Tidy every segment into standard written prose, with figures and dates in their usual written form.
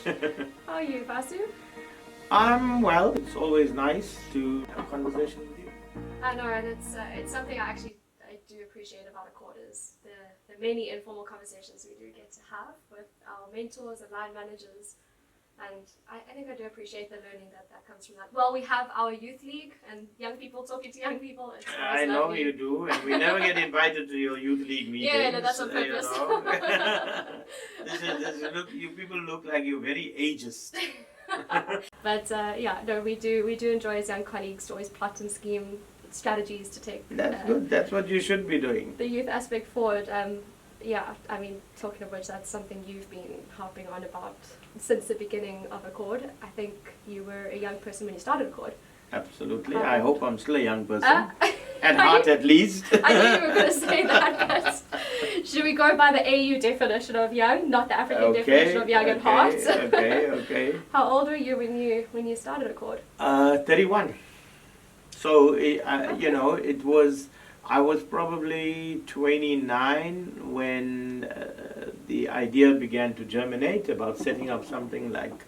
How are you, Vasu? I'm well. It's always nice to have a conversation with you. I know, and it's something I do appreciate about Accord is the many informal conversations we do get to have with our mentors and line managers. And I think I do appreciate the learning that comes from that. Well, we have our youth league and young people talking to young people. It's I know lovely. you do, and we never get invited to your youth league meetings. Yeah, no, that's on purpose. You people look like you're very ageist. But we do enjoy as young colleagues to always plot and scheme strategies to take. That's good. That's what you should be doing. The youth aspect forward. Talking of which, that's something you've been harping on about since the beginning of Accord. I think you were a young person when you started Accord. Absolutely. I hope I'm still a young person. At heart, at least. I knew you were going to say that, but should we go by the AU definition of young, not the African definition of young at heart? Okay. How old were you when you started Accord? 31. So, I was probably 29 when the idea began to germinate about setting up something like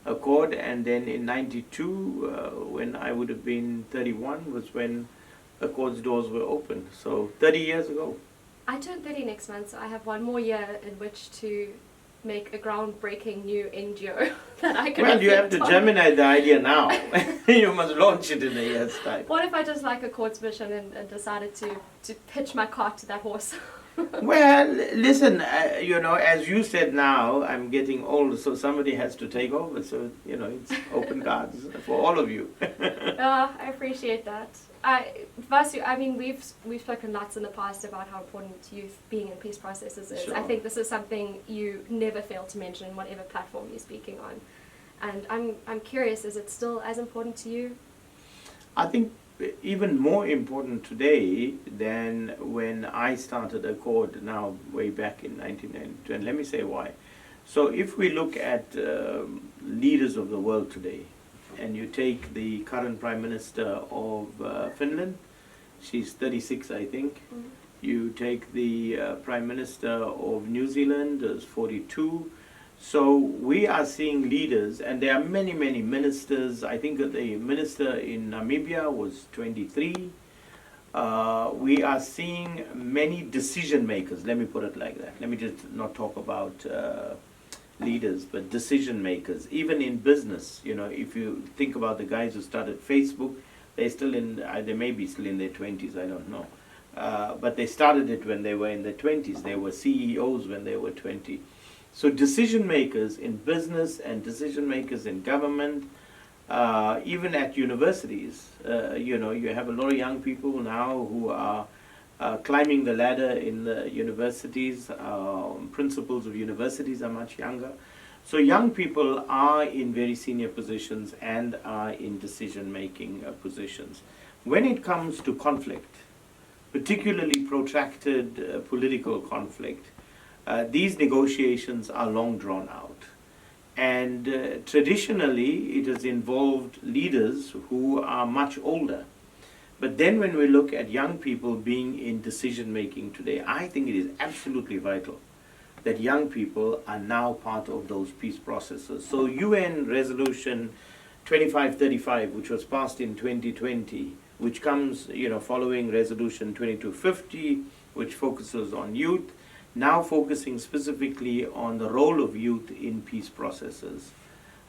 Accord, and then in 92, when I would have been 31, was when Accord's doors were open. So 30 years ago. I turn 30 next month, so I have one more year in which to make a groundbreaking new NGO that I can. Well, you have to germinate the idea now. You must launch it in a year's time. What if I just like Accord's mission and decided to pitch my cart to that horse? Well, listen, as you said now, I'm getting old, so somebody has to take over. So, it's open cards for all of you. I appreciate that. Vasu, we've spoken lots in the past about how important youth being in peace processes is. Sure. I think this is something you never fail to mention in whatever platform you're speaking on. And I'm curious, is it still as important to you? I think even more important today than when I started Accord now way back in 1992. And let me say why. So if we look at leaders of the world today, and you take the current Prime Minister of Finland, she's 36, I think. Mm-hmm. You take the Prime Minister of New Zealand, is 42. So we are seeing leaders, and there are many, many ministers. I think that the minister in Namibia was 23. We are seeing many decision makers, let me put it like that. Let me just not talk about leaders, but decision makers, even in business. If you think about the guys who started Facebook, they may be still in their 20s, I don't know. But they started it when they were in their 20s. They were CEOs when they were 20. So decision makers in business and decision makers in government, even at universities, you have a lot of young people now who are climbing the ladder in the universities. Principals of universities are much younger. So young people are in very senior positions and are in decision-making positions. When it comes to conflict, particularly protracted political conflict, these negotiations are long drawn out. And traditionally, it has involved leaders who are much older. But then when we look at young people being in decision-making today, I think it is absolutely vital that young people are now part of those peace processes. So UN Resolution 2535, which was passed in 2020, which comes following Resolution 2250, which focuses on youth, now focusing specifically on the role of youth in peace processes.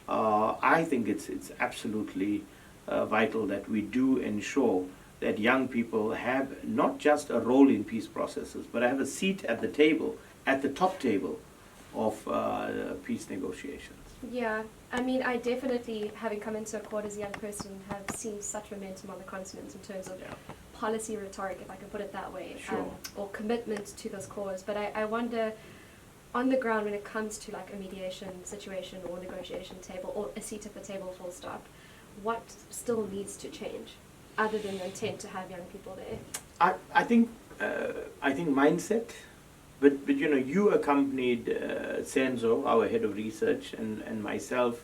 I think it's absolutely vital that we do ensure that young people have not just a role in peace processes, but have a seat at the table, at the top table of peace negotiations. Yeah, I definitely, having come into Accord as a young person, have seen such momentum on the continent in terms of policy rhetoric, if I can put it that way, sure. Or commitment to this cause. But I wonder, on the ground, when it comes to like a mediation situation or negotiation table or a seat at the table full stop, what still needs to change other than the intent to have young people there? I think mindset. But you accompanied Senzo, our head of research, and myself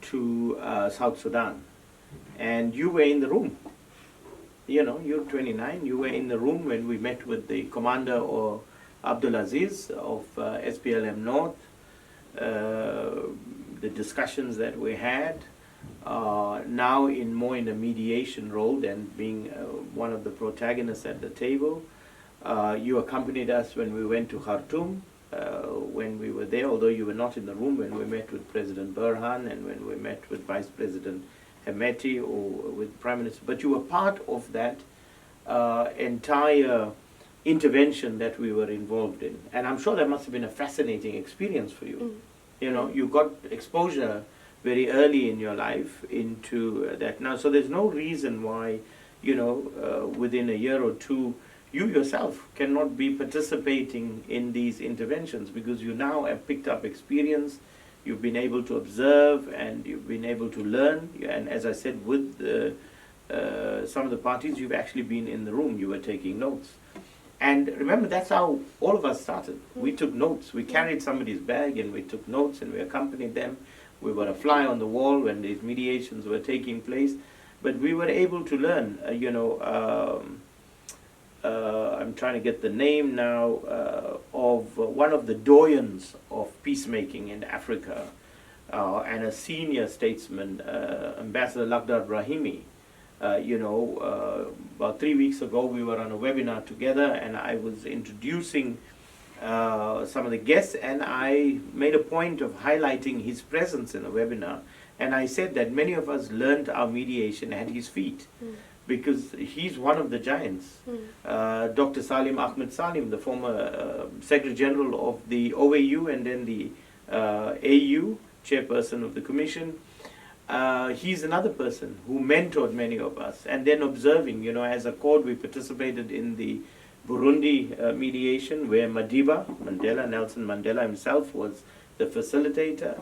to South Sudan, and you were in the room. You're 29. You were in the room when we met with the commander, or Abdulaziz of SPLM North. the discussions that we had. Now more in a mediation role than being one of the protagonists at the table. You accompanied us when we went to Khartoum, when we were there, although you were not in the room when we met with President Burhan and when we met with Vice President Hemeti or with Prime Minister. But you were part of that entire intervention that we were involved in. And I'm sure that must have been a fascinating experience for you. You know, you got exposure very early in your life into that now. So there's no reason why, you know, within a year or two, you yourself cannot be participating in these interventions, because you now have picked up experience, you've been able to observe, and you've been able to learn. And as I said, with some of the parties, you've actually been in the room, you were taking notes. And remember, that's how all of us started. We took notes. We carried somebody's bag and we took notes and we accompanied them. We were a fly on the wall when these mediations were taking place. But we were able to learn, I'm trying to get the name now, of one of the doyens of peacemaking in Africa, and a senior statesman, Ambassador Lakhdar Brahimi. About 3 weeks ago we were on a webinar together and I was introducing some of the guests, and I made a point of highlighting his presence in the webinar. And I said that many of us learned our mediation at his feet, because he's one of the giants. Dr. Salim Ahmed Salim, the former Secretary General of the OAU and then the AU, chairperson of the Commission, he's another person who mentored many of us. And then observing, as a CORD, we participated in the Burundi mediation, where Nelson Mandela himself was the facilitator.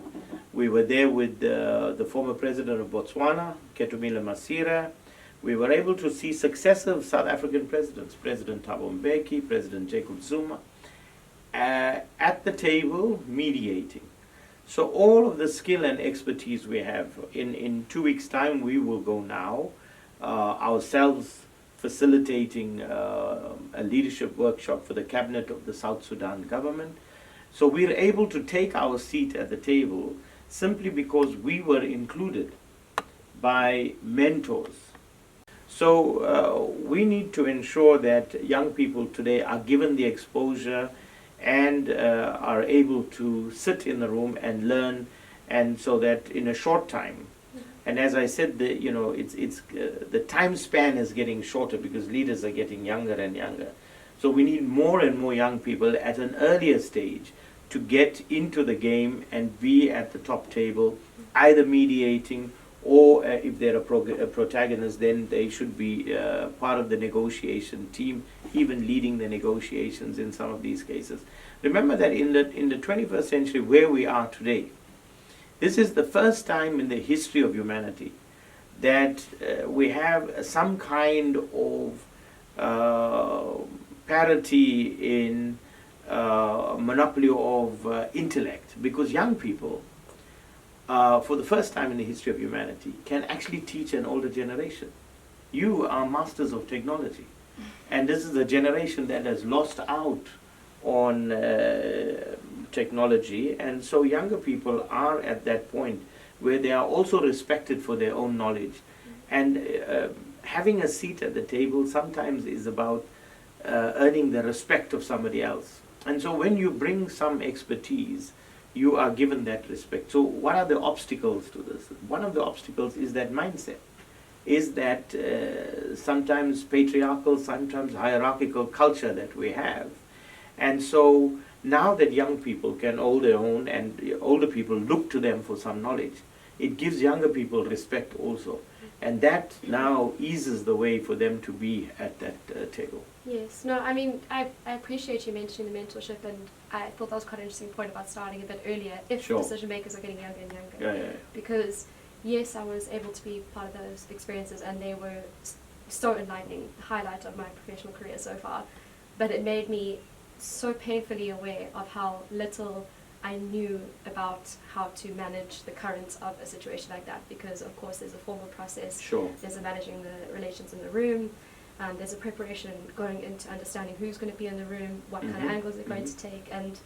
We were there with the former president of Botswana, Ketumila Masira. We were able to see successive South African presidents, President Thabo Mbeki, President Jacob Zuma, at the table mediating. So all of the skill and expertise we have, in 2 weeks' time we will go now, ourselves facilitating a leadership workshop for the cabinet of the South Sudan government. So we're able to take our seat at the table simply because we were included by mentors. So we need to ensure that young people today are given the exposure and are able to sit in the room and learn, and so that in a short time, and as I said, the time span is getting shorter because leaders are getting younger and younger. So we need more and more young people at an earlier stage to get into the game and be at the top table, either mediating, or if they're a protagonist, then they should be part of the negotiation team, even leading the negotiations in some of these cases. Remember that in the 21st century, where we are today, this is the first time in the history of humanity that we have some kind of parity in monopoly of intellect, because young people, for the first time in the history of humanity, can actually teach an older generation. You are masters of technology, and this is a generation that has lost out on technology, and so younger people are at that point where they are also respected for their own knowledge. And having a seat at the table sometimes is about earning the respect of somebody else. And so when you bring some expertise, you are given that respect. So what are the obstacles to this? One of the obstacles is that mindset, is that sometimes patriarchal, sometimes hierarchical culture that we have. And so now that young people can hold their own and older people look to them for some knowledge, it gives younger people respect also. And that now eases the way for them to be at that table. Yes, no, I mean, I appreciate you mentioning the mentorship, and I thought that was quite an interesting point about starting a bit earlier if decision makers are getting younger and younger. Yeah. Because, yes, I was able to be part of those experiences, and they were so enlightening, the highlight of my professional career so far. But it made me so painfully aware of how little I knew about how to manage the currents of a situation like that, because of course there's a formal process, there's a managing the relations in the room, there's a preparation going into understanding who's going to be in the room, what kind of angles they're going to take, and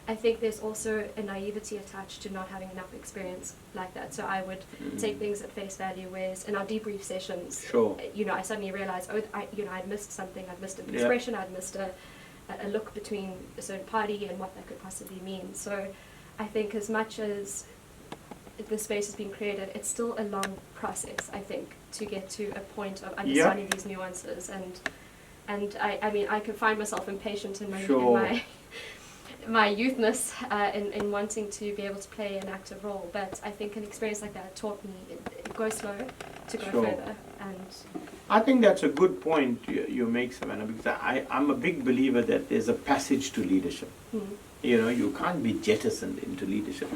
I think there's also a naivety attached to not having enough experience like that. So I would take things at face value, whereas in our debrief sessions, I suddenly realized, I'd missed something, I'd missed an expression, I'd missed a look between a certain party and what that could possibly mean. So I think as much as the space has been created, it's still a long process, I think, to get to a point of understanding these nuances. And I mean, I could find myself impatient in my youthness in wanting to be able to play an active role, but I think an experience like that taught me it goes slow to go further. And I think that's a good point you make, Savannah, because I'm a big believer that there's a passage to leadership. You can't be jettisoned into leadership,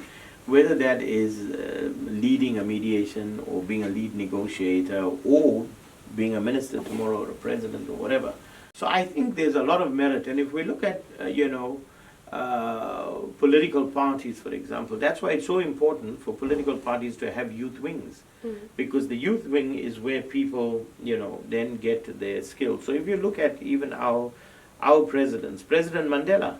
whether that is leading a mediation or being a lead negotiator or being a minister tomorrow or a president or whatever. So I think there's a lot of merit, and if we look at political parties, for example, that's why it's so important for political parties to have youth wings, because the youth wing is where people then get their skills. So if you look at even our presidents, President Mandela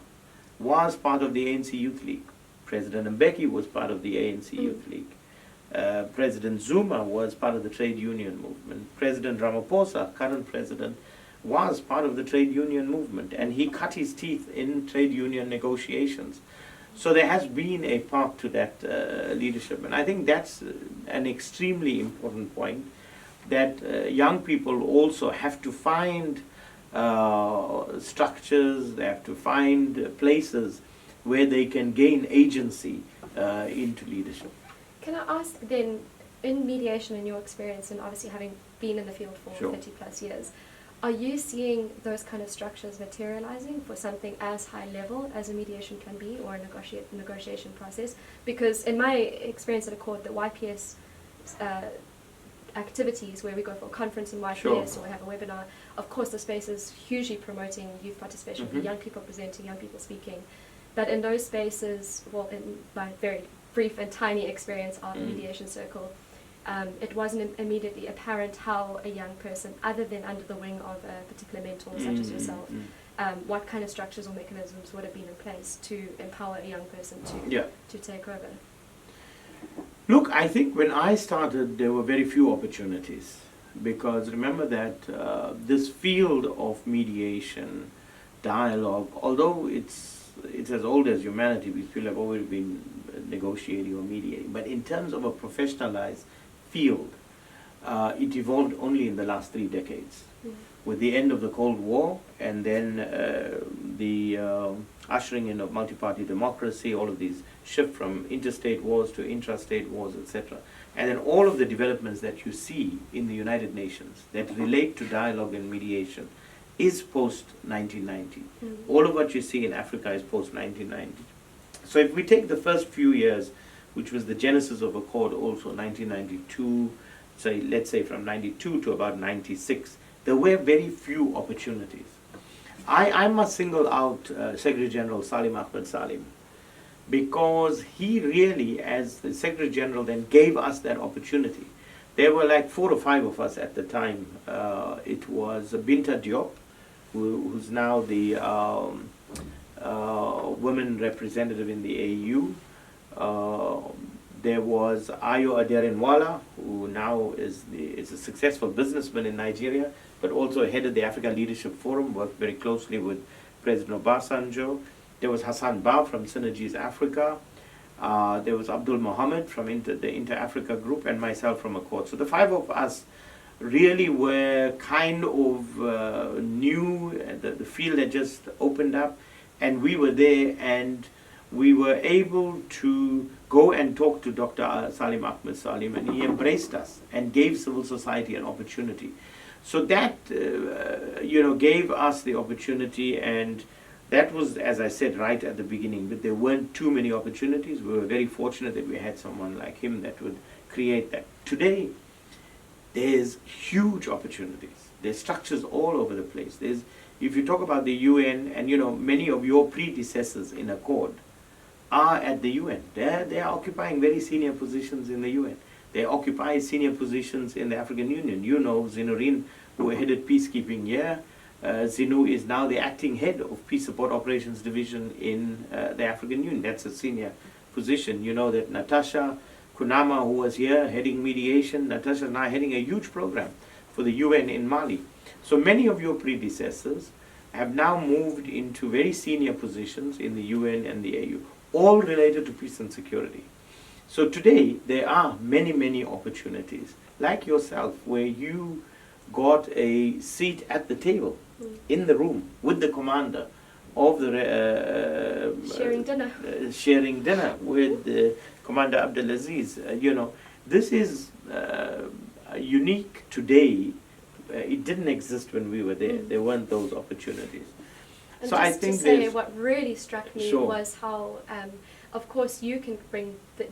was part of the ANC Youth League. President Mbeki was part of the ANC Youth League. President Zuma was part of the trade union movement. President Ramaphosa, current president, was part of the trade union movement, and he cut his teeth in trade union negotiations. So there has been a part to that leadership, and I think that's an extremely important point, that young people also have to find structures, they have to find places where they can gain agency into leadership. Can I ask then, in mediation, in your experience, and obviously having been in the field for 30 plus years, are you seeing those kind of structures materializing for something as high level as a mediation can be, or a negotiation process? Because in my experience at a court, the YPS activities where we go for a conference in YPS or we have a webinar, of course the space is hugely promoting youth participation, young people presenting, young people speaking. But in those spaces, well, in my very brief and tiny experience of the mediation circle, it wasn't immediately apparent how a young person, other than under the wing of a particular mentor such as yourself, what kind of structures or mechanisms would have been in place to empower a young person to take over. Look, I think when I started, there were very few opportunities, because remember that this field of mediation, dialogue, although it's as old as humanity, we still have always been negotiating or mediating, but in terms of a professionalized field, it evolved only in the last 3 decades. With the end of the Cold War, and then the ushering in of multi-party democracy, all of these shift from interstate wars to intrastate wars, etc. And then all of the developments that you see in the United Nations that relate to dialogue and mediation is post-1990. All of what you see in Africa is post-1990. So if we take the first few years, which was the genesis of Accord, also 1992, let's say from 92 to about 96, there were very few opportunities. I must single out Secretary General Salim Ahmed Salim, because he really, as the Secretary General, then gave us that opportunity. There were like 4 or 5 of us at the time. It was Binta Diop, who's now the women representative in the AU. There was Ayo Aderinwala, who now is a successful businessman in Nigeria, but also headed the Africa Leadership Forum, worked very closely with President Obasanjo. There was Hassan Ba from Synergies Africa. There was Abdul Mohammed from the Inter-Africa Group, and myself from Accord. So the 5 of us really were kind of new, the field had just opened up, and we were there, and we were able to go and talk to Dr. Salim Ahmed Salim, and he embraced us and gave civil society an opportunity. So that, gave us the opportunity, and that was, as I said, right at the beginning, but there weren't too many opportunities. We were very fortunate that we had someone like him that would create that. Today, there's huge opportunities. There's structures all over the place. If you talk about the UN, and many of your predecessors in Accord are at the UN. They are occupying very senior positions in the UN. They occupy senior positions in the African Union. Zinorin, who headed peacekeeping here. Zinu is now the acting head of Peace Support Operations Division in the African Union. That's a senior position. You know that Natasha Kunama, who was here heading mediation, Natasha is now heading a huge program for the UN in Mali. So many of your predecessors have now moved into very senior positions in the UN and the AU, all related to peace and security. So today there are many, many opportunities, like yourself, where you got a seat at the table, in the room, with the commander of the... sharing dinner with Commander Abdelaziz. You know, this is unique today. It didn't exist when we were there. There weren't those opportunities. And so just I think to say, what really struck me Sure. was how, of course, you can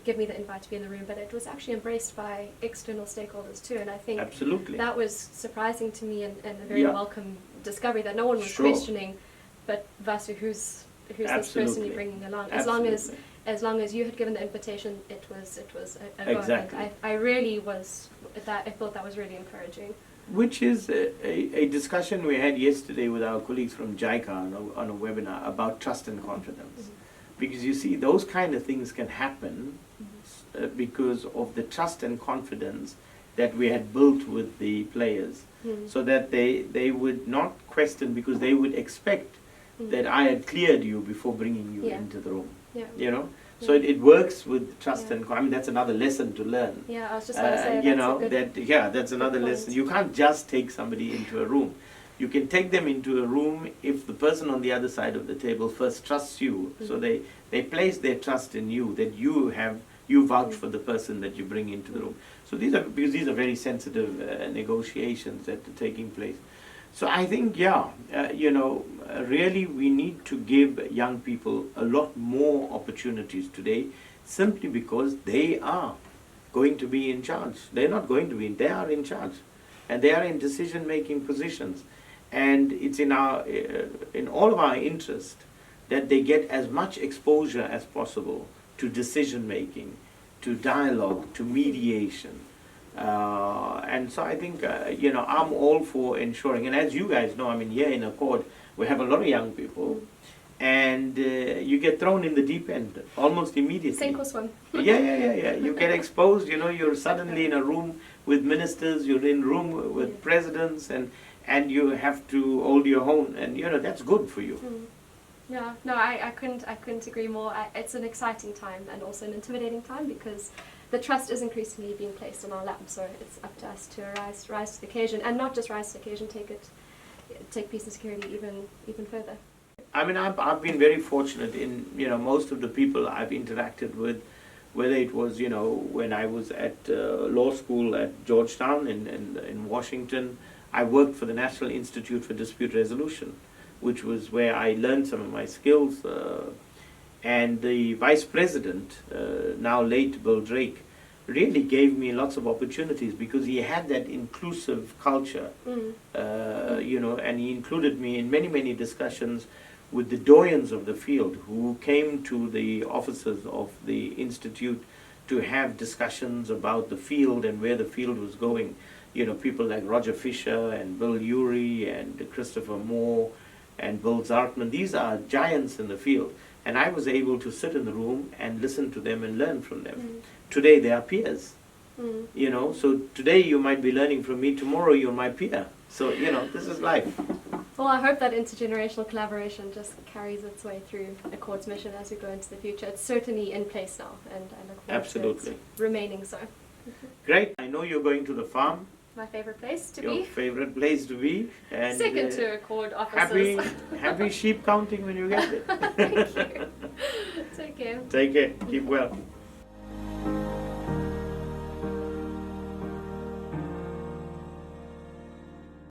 give me the invite to be in the room, but it was actually embraced by external stakeholders too. And I think Absolutely. that was surprising to me and a very Yeah. welcome discovery that no one was Sure. questioning. But Vasu, who's this person Absolutely. you're bringing along? Absolutely. As long as you had given the invitation, it was a go Exactly. ahead. I really was that. I thought that was really encouraging. Which is a discussion we had yesterday with our colleagues from JICA on a webinar about trust and confidence. Because you see, those kind of things can happen because of the trust and confidence that we had built with the players, so that they would not question, because they would expect that I had cleared you before bringing you Yeah. into the room. Yeah. You know, so it works with trust and I mean, that's another lesson to learn. Yeah, I was just going to say You that's know, a good, that's another point. lesson. You can't just take somebody into a room. You can take them into a room if the person on the other side of the table first trusts you. So they place their trust in you, that you vouch for the person that you bring into the room. So these are very sensitive negotiations that are taking place. So I think, really we need to give young people a lot more opportunities today, simply because they are going to be in charge. They're not going to be, they are in charge. And they are in decision-making positions. And it's in all of our interest that they get as much exposure as possible to decision-making, to dialogue, to mediation. And so I think, I'm all for ensuring, and as you guys know, I mean, here in Accord, we have a lot of young people, and you get thrown in the deep end almost immediately. sink or swim. Yeah. You get exposed, you're suddenly in a room with ministers, you're in a room with presidents, and you have to hold your own, and that's good for you. Yeah, no, I couldn't agree more. It's an exciting time and also an intimidating time, because the trust is increasingly being placed on our lap. So it's up to us to rise to the occasion, and not just rise to the occasion, take peace and security even further. I mean, I've been very fortunate in most of the people I've interacted with, whether it was when I was at law school at Georgetown in Washington. I worked for the National Institute for Dispute Resolution, which was where I learned some of my skills. And the vice president, now late Bill Drake, really gave me lots of opportunities, because he had that inclusive culture, and he included me in many, many discussions with the doyens of the field who came to the offices of the Institute to have discussions about the field and where the field was going. People like Roger Fisher and Bill Urey and Christopher Moore and Bill Zartman. These are giants in the field. And I was able to sit in the room and listen to them and learn from them. Today they are peers. So today you might be learning from me, tomorrow you're my peer. So, this is life. Well, I hope that intergenerational collaboration just carries its way through Accord's mission as we go into the future. It's certainly in place now, and I look forward to it remaining so. Great. I know you're going to the farm. My favorite place to Your be. favorite place to be. And Second to Accord offices. Happy sheep counting when you get there. Thank you. Take care. Take care. Keep well.